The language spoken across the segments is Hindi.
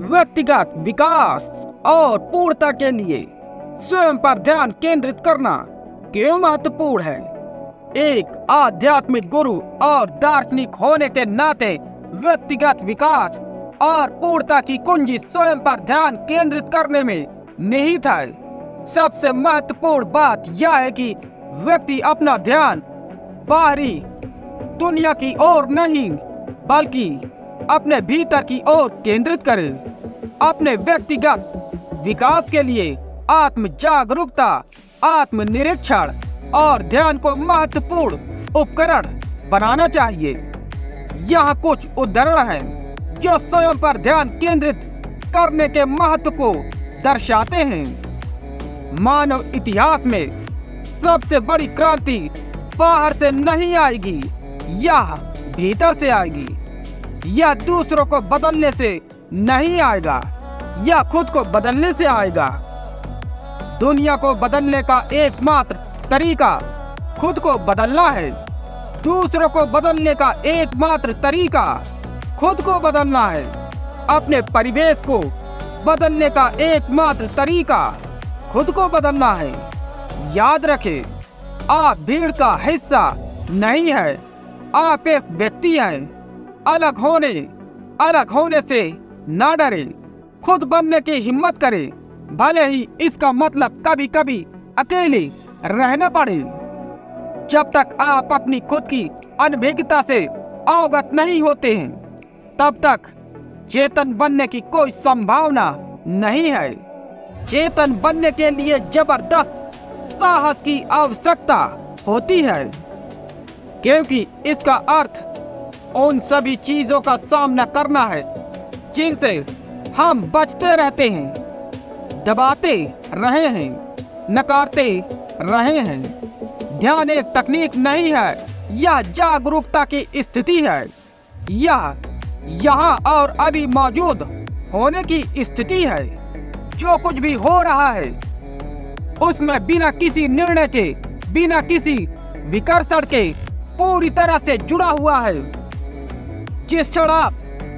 व्यक्तिगत विकास और पूर्णता के लिए स्वयं पर ध्यान केंद्रित करना क्यों महत्वपूर्ण है? एक आध्यात्मिक गुरु और दार्शनिक होने के नाते व्यक्तिगत विकास और पूर्णता की कुंजी स्वयं पर ध्यान केंद्रित करने में निहित है। सबसे महत्वपूर्ण बात यह है कि व्यक्ति अपना ध्यान बाहरी दुनिया की ओर नहीं बल्कि अपने भीतर की ओर केंद्रित करे। अपने व्यक्तिगत विकास के लिए आत्म जागरूकता, आत्म निरीक्षण और ध्यान को महत्वपूर्ण उपकरण बनाना चाहिए। यहाँ कुछ उदाहरण हैं जो स्वयं पर ध्यान केंद्रित करने के महत्व को दर्शाते हैं। मानव इतिहास में सबसे बड़ी क्रांति बाहर से नहीं आएगी, यह भीतर से आएगी। यह दूसरों को बदलने से नहीं आएगा, यह खुद को बदलने से आएगा। दुनिया को बदलने का एकमात्र तरीका खुद को बदलना है। दूसरों को बदलने का एकमात्र तरीका खुद को बदलना है। अपने परिवेश को बदलने का एकमात्र तरीका खुद को बदलना है। याद रखें, आप भीड़ का हिस्सा नहीं है, आप एक व्यक्ति हैं। अलग होने से ना डरे, खुद बनने की हिम्मत करें, भले ही इसका मतलब कभी कभी अकेले रहना पड़े। जब तक आप अपनी खुद की अनभिज्ञता से अवगत नहीं होते हैं, तब तक चेतन बनने की कोई संभावना नहीं है। चेतन बनने के लिए जबरदस्त साहस की आवश्यकता होती है, क्योंकि इसका अर्थ उन सभी चीजों का सामना करना है जिनसे हम बचते रहते हैं, दबाते रहे हैं, नकारते रहे हैं। ध्यान एक तकनीक नहीं है, यह जागरूकता की स्थिति है। यह यहाँ और अभी मौजूद होने की स्थिति है। जो कुछ भी हो रहा है उसमें बिना किसी निर्णय के, बिना किसी विकर्षण के पूरी तरह से जुड़ा हुआ है। जिस क्षण आप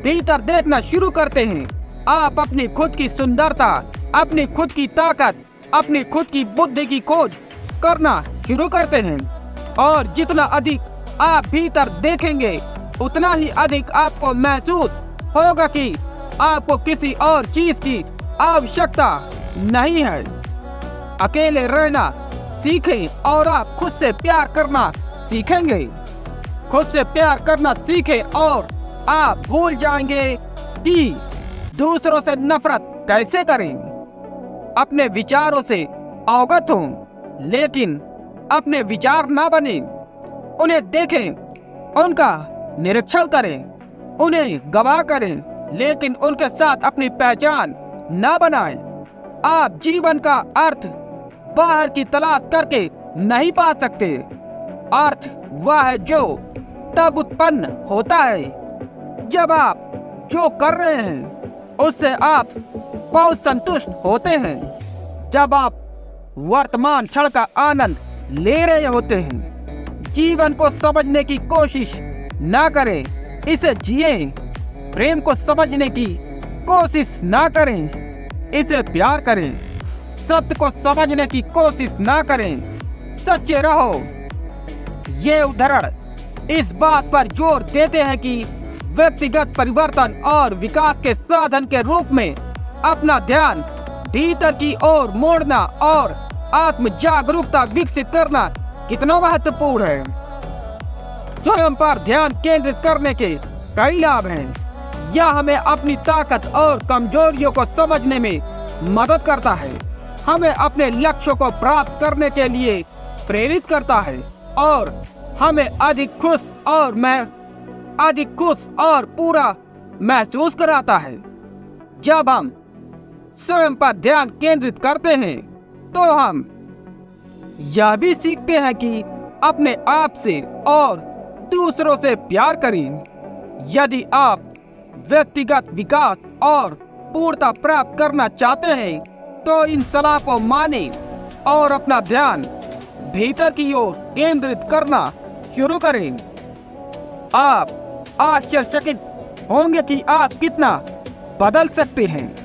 भीतर देखना शुरू करते हैं, आप अपनी खुद की सुंदरता, अपनी खुद की ताकत, अपनी खुद की बुद्धि की खोज करना शुरू करते हैं। और जितना अधिक आप भीतर देखेंगे, उतना ही अधिक आपको महसूस होगा कि आपको किसी और चीज की आवश्यकता नहीं है। अकेले रहना सीखें और आप खुद से प्यार करना सीखेंगे। खुद से प्यार करना सीखें और आप भूल जाएंगे कि दूसरों से नफरत कैसे करें। अपने विचारों से अवगत हों, लेकिन अपने विचार ना बने। उन्हें देखें, उनका निरीक्षण करें, उन्हें गवाह करें, लेकिन उनके साथ अपनी पहचान ना बनाएं। आप जीवन का अर्थ बाहर की तलाश करके नहीं पा सकते। अर्थ वह है जो तब उत्पन्न होता है जब आप जो कर रहे हैं उससे आप बहुत संतुष्ट होते हैं। जब आप वर्तमान क्षण का आनंद ले रहे होते हैं। जीवन को समझने की कोशिश ना करें, इसे जिएं। प्रेम को समझने की कोशिश ना करें, इसे प्यार करें। सत्य को समझने की कोशिश ना करें, सच्चे रहो। ये उदाहरण इस बात पर जोर देते हैं कि व्यक्तिगत परिवर्तन और विकास के साधन के रूप में अपना ध्यान भीतर की ओर मोड़ना और आत्म जागरूकता विकसित करना कितना महत्वपूर्ण है। स्वयं पर ध्यान केंद्रित करने के कई लाभ हैं। यह हमें अपनी ताकत और कमजोरियों को समझने में मदद करता है, हमें अपने लक्ष्यों को प्राप्त करने के लिए प्रेरित करता है और हमें अधिक खुश और पूरा महसूस कराता है। जब हम स्वयं पर ध्यान केंद्रित करते हैं तो हम यह भी सीखते हैं कि अपने आप से और दूसरों से प्यार करें। यदि आप व्यक्तिगत विकास और पूर्णता प्राप्त करना चाहते हैं तो इन सलाह को मानें और अपना ध्यान भीतर की ओर केंद्रित करना शुरू करें। आप आश्चर्यचकित होंगे कि आप कितना बदल सकते हैं।